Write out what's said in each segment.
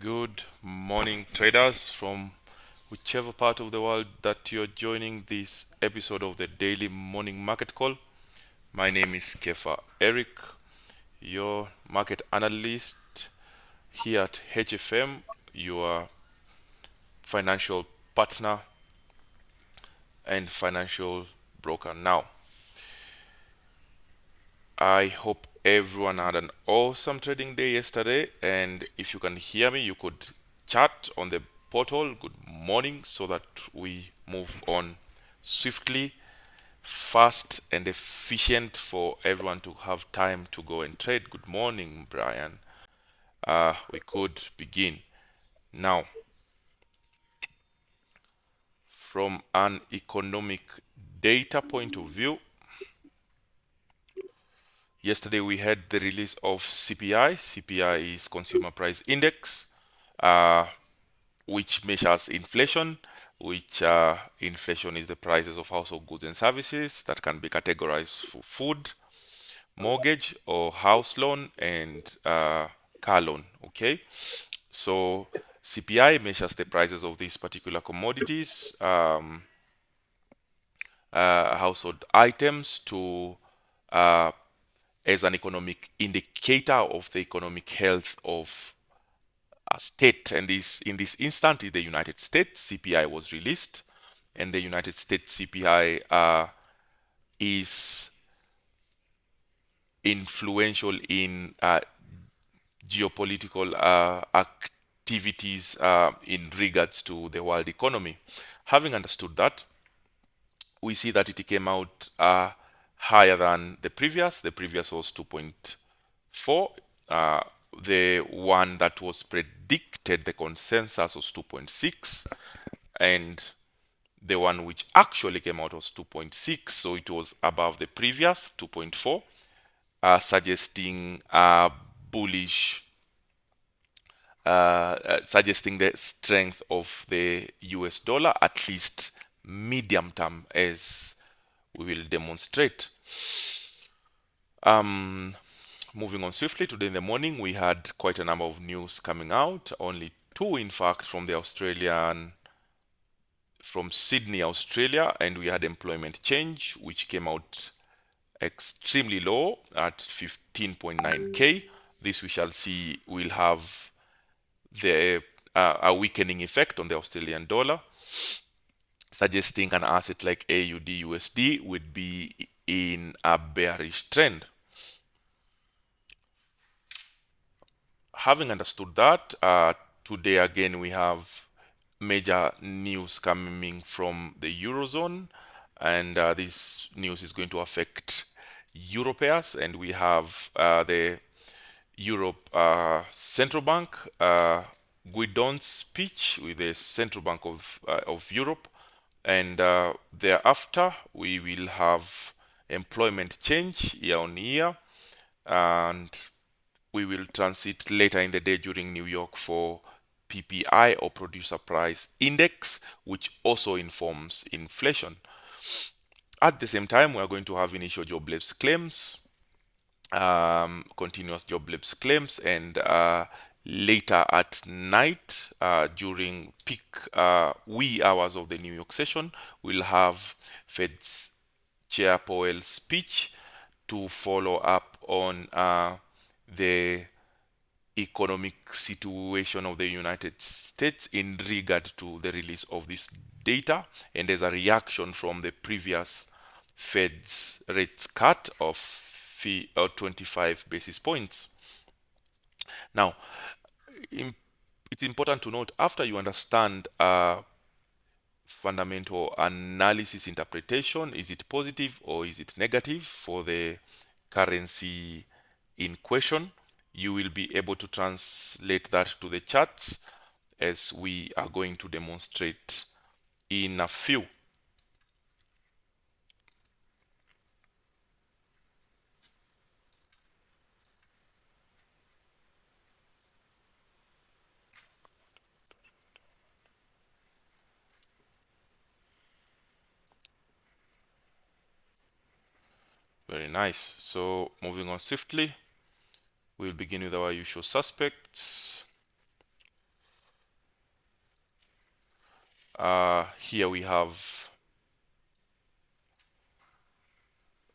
Good morning, traders, from whichever part of the world that you're joining this episode of the Daily Morning Market Call. My name is Kefa Eric, your market analyst here at HFM, your financial partner and financial broker. Now, I hope everyone had an awesome trading day yesterday. And if you can hear me, you could chat on the portal. Good morning, so that we move on swiftly, fast, and efficient for everyone to have time to go and trade. Good morning, Brian. We could begin now. From an economic data point of view, yesterday we had the release of CPI. CPI is Consumer Price Index, uh, which measures inflation, which inflation is the prices of household goods and services that can be categorized for food, mortgage or house loan, and car loan. Okay, so CPI measures the prices of these particular commodities, household items, to uh, as an economic indicator of the economic health of a state. And this, in this instant, in the United States, CPI was released, and the United States CPI is influential in geopolitical activities in regards to the world economy. Having understood that, we see that it came out higher than the previous. The previous was 2.4. The one that was predicted, the consensus, was 2.6, and the one which actually came out was 2.6, so it was above the previous 2.4, suggesting bullish, suggesting the strength of the US dollar, at least medium term, as we will demonstrate. Moving on swiftly, today in the morning we had quite a number of news coming out, only two in fact from Sydney, Australia, and we had employment change, which came out extremely low at 15.9k. This, we shall see, will have a weakening effect on the Australian dollar, suggesting an asset like AUD USD would be in a bearish trend. Having understood that, today again we have major news coming from the Eurozone, and this news is going to affect Euro pairs. And we have the Europe Central Bank, Guidon's speech with the Central Bank of Europe, and thereafter we will have employment change year on year, and we will transit later in the day during New York for PPI, or Producer Price Index, which also informs inflation. At the same time, we are going to have initial jobless claims, continuous jobless claims, and later at night, during peak wee hours of the New York session, we'll have Fed's Chair Powell's speech to follow up on the economic situation of the United States in regard to the release of this data, and as a reaction from the previous Fed's rates cut of 25 basis points. Now, it's important to note, after you understand fundamental analysis interpretation, is it positive or is it negative for the currency in question, you will be able to translate that to the charts, as we are going to demonstrate in a few. Very nice. So moving on swiftly, we'll begin with our usual suspects. Here we have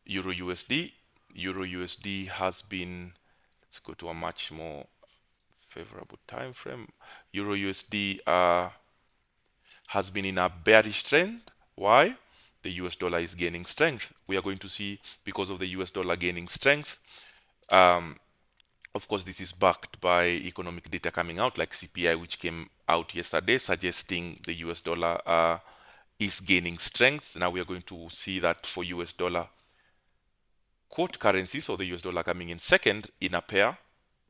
Euro USD. Euro USD has been, let's go to a much more favorable time frame. Euro USD has been in a bearish trend. Why? The US dollar is gaining strength. We are going to see, because of the US dollar gaining strength, of course, this is backed by economic data coming out, like CPI, which came out yesterday, suggesting the US dollar is gaining strength. Now we are going to see that for US dollar quote currency, so the US dollar coming in second in a pair,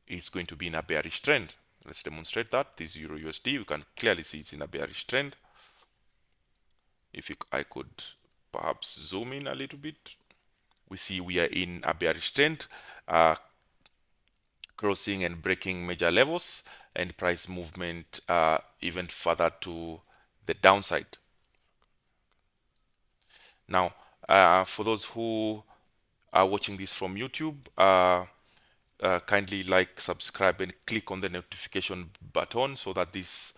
is going to be in a bearish trend. Let's demonstrate that. This Euro USD, you can clearly see it's in a bearish trend. If I could perhaps zoom in a little bit, we see we are in a bearish trend, crossing and breaking major levels, and price movement even further to the downside. Now, for those who are watching this from YouTube, kindly like, subscribe, and click on the notification button so that this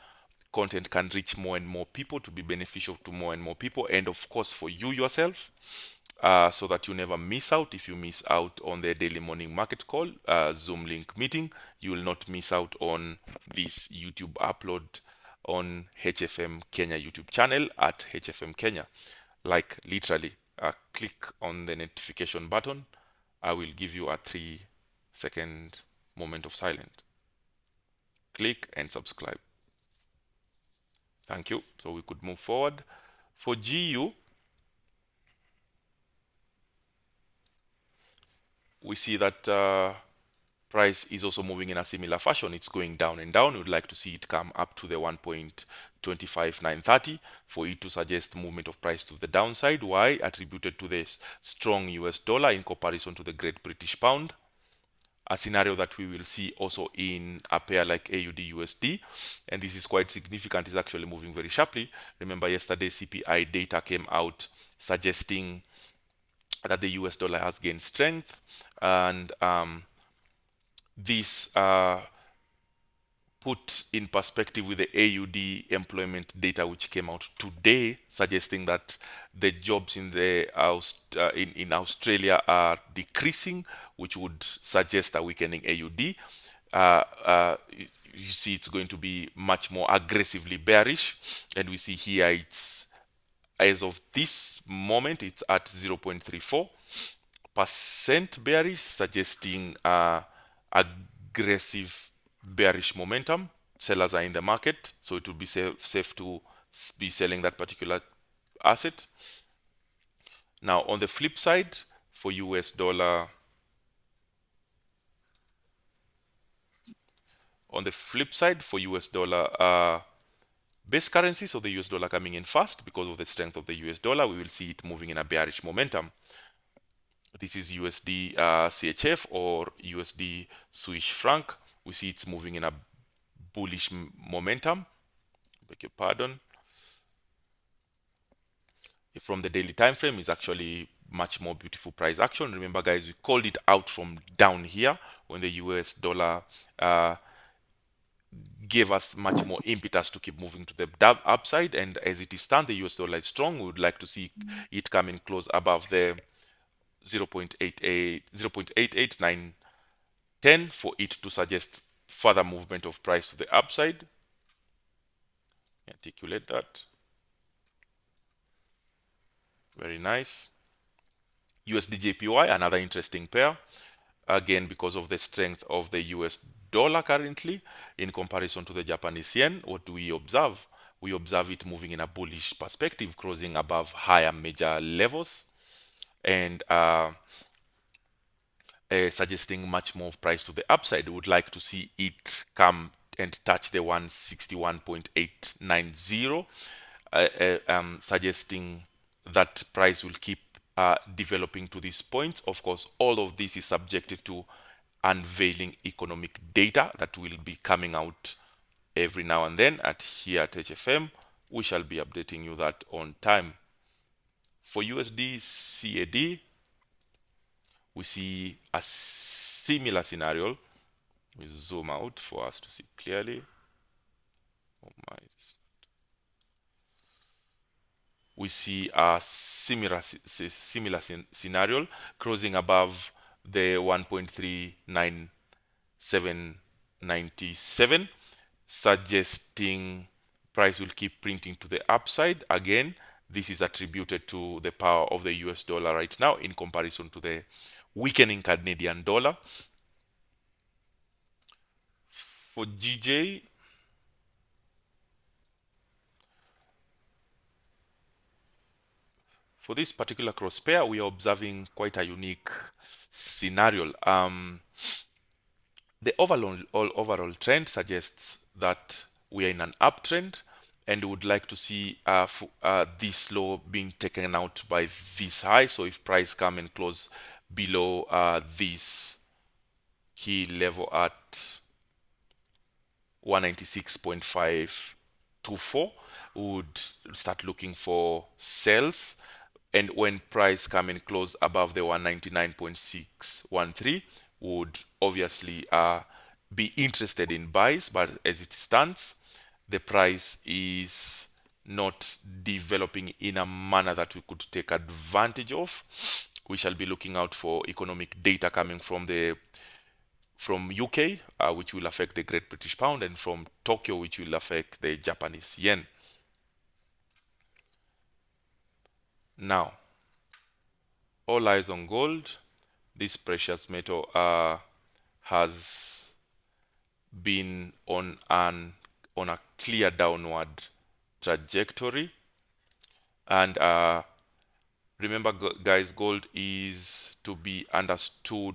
content can reach more and more people, to be beneficial to more and more people, and of course for you yourself, so that you never miss out. If you miss out on the daily morning market call, Zoom link meeting, you will not miss out on this YouTube upload on HFM Kenya YouTube channel at HFM Kenya. Like, literally, click on the notification button. I will give you a 3-second moment of silence. Click and subscribe. Thank you. So we could move forward. For GU, we see that price is also moving in a similar fashion. It's going down and down. We'd like to see it come up to the 1.25930 for it to suggest movement of price to the downside. Why? Attributed to the strong US dollar in comparison to the Great British Pound. A scenario that we will see also in a pair like AUD USD, and this is quite significant. Is actually moving very sharply. Remember, yesterday CPI data came out suggesting that the US dollar has gained strength, and this put in perspective with the AUD employment data, which came out today, suggesting that the jobs in the in Australia are decreasing, which would suggest a weakening AUD. You see, it's going to be much more aggressively bearish, and we see here it's, as of this moment, it's at 0.34% bearish, suggesting aggressive bearish momentum. Sellers are in the market, so it would be safe to be selling that particular asset. Now, on the flip side, for US dollar, base currency, so the US dollar coming in fast because of the strength of the US dollar, we will see it moving in a bearish momentum. This is USD CHF or USD Swiss franc. We see it's moving in a bullish momentum. Beg your pardon. From the daily time frame, is actually much more beautiful price action. Remember, guys, we called it out from down here when the US dollar gave us much more impetus to keep moving to the upside, and as it is stand, the US dollar is strong. We would like to see it coming close above the 0.88910 for it to suggest further movement of price to the upside. Articulate that. Very nice. USD JPY, another interesting pair. Again, because of the strength of the US dollar currently in comparison to the Japanese yen, what do we observe? We observe it moving in a bullish perspective, crossing above higher major levels, and suggesting much more price to the upside. We would like to see it come and touch the 161.890, suggesting that price will keep developing to this point. Of course, all of this is subjected to unveiling economic data that will be coming out every now and then here at HFM. We shall be updating you that on time. For USD CAD, we see a similar scenario. We zoom out for us to see clearly. Oh my. we see a similar scenario closing above the 1.39797, suggesting price will keep printing to the upside. Again, this is attributed to the power of the US dollar right now in comparison to the weakening Canadian dollar. For GJ, for this particular cross pair, we are observing quite a unique scenario. The overall trend suggests that we are in an uptrend, and would like to see this low being taken out by this high. So if price come and close below this key level at 196.524, would start looking for sales, and when price come and close above the 199.613, would obviously be interested in buys. But as it stands, the price is not developing in a manner that we could take advantage of. We shall be looking out for economic data coming from UK, which will affect the Great British Pound, and from Tokyo, which will affect the Japanese yen. Now, all eyes on gold. This precious metal has been on a clear downward trajectory, and remember, guys, gold is to be understood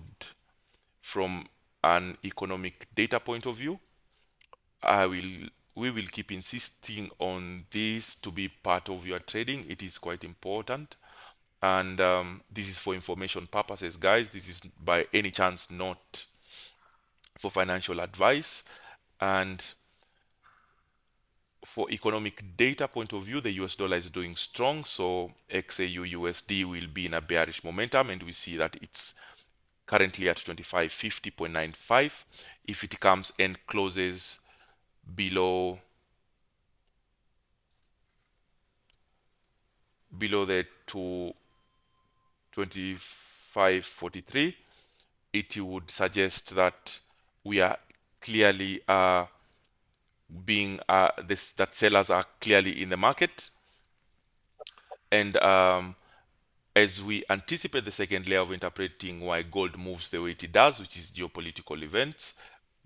from an economic data point of view. We will keep insisting on this to be part of your trading. It is quite important, and this is for information purposes, guys. This is by any chance not for financial advice. And for economic data point of view, the US dollar is doing strong, so XAU USD will be in a bearish momentum, and we see that it's currently at 2550.95. If it comes and closes below the 2543, it would suggest that we are clearly that sellers are clearly in the market. And as we anticipate the second layer of interpreting why gold moves the way it does, which is geopolitical events,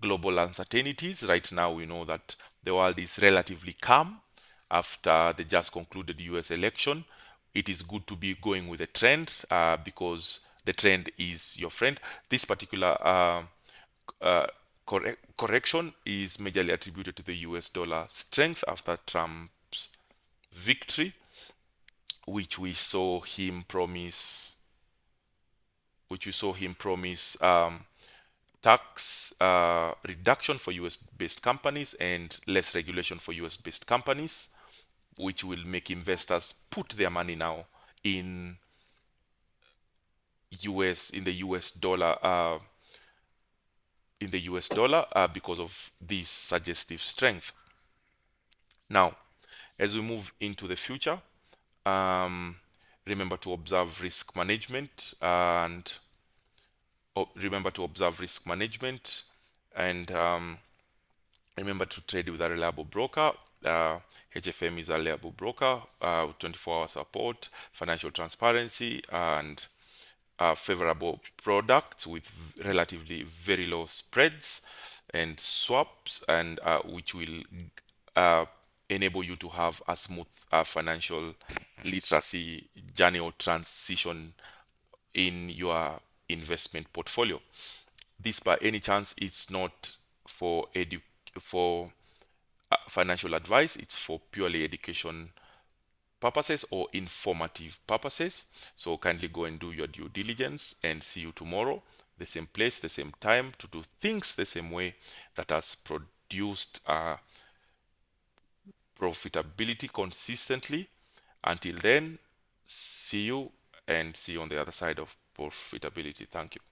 global uncertainties. Right now, we know that the world is relatively calm after the just concluded US election. It is good to be going with the trend because the trend is your friend. This particular correction is majorly attributed to the US dollar strength after Trump's victory, which we saw him promise tax reduction for US based companies and less regulation for US based companies, which will make investors put their money now in the US dollar because of this suggestive strength. Now, as we move into the future, remember to observe risk management and remember to trade with a reliable broker. HFM is a reliable broker, 24-hour support, financial transparency, and favorable products with relatively very low spreads and swaps, and which will enable you to have a smooth financial literacy journey or transition in your investment portfolio. This, by any chance, it's not for financial advice. It's for purely education purposes or informative purposes. So kindly go and do your due diligence, and see you tomorrow, the same place, the same time, to do things the same way that has produced profitability consistently. Until then, see you, and see you on the other side of profitability. Thank you.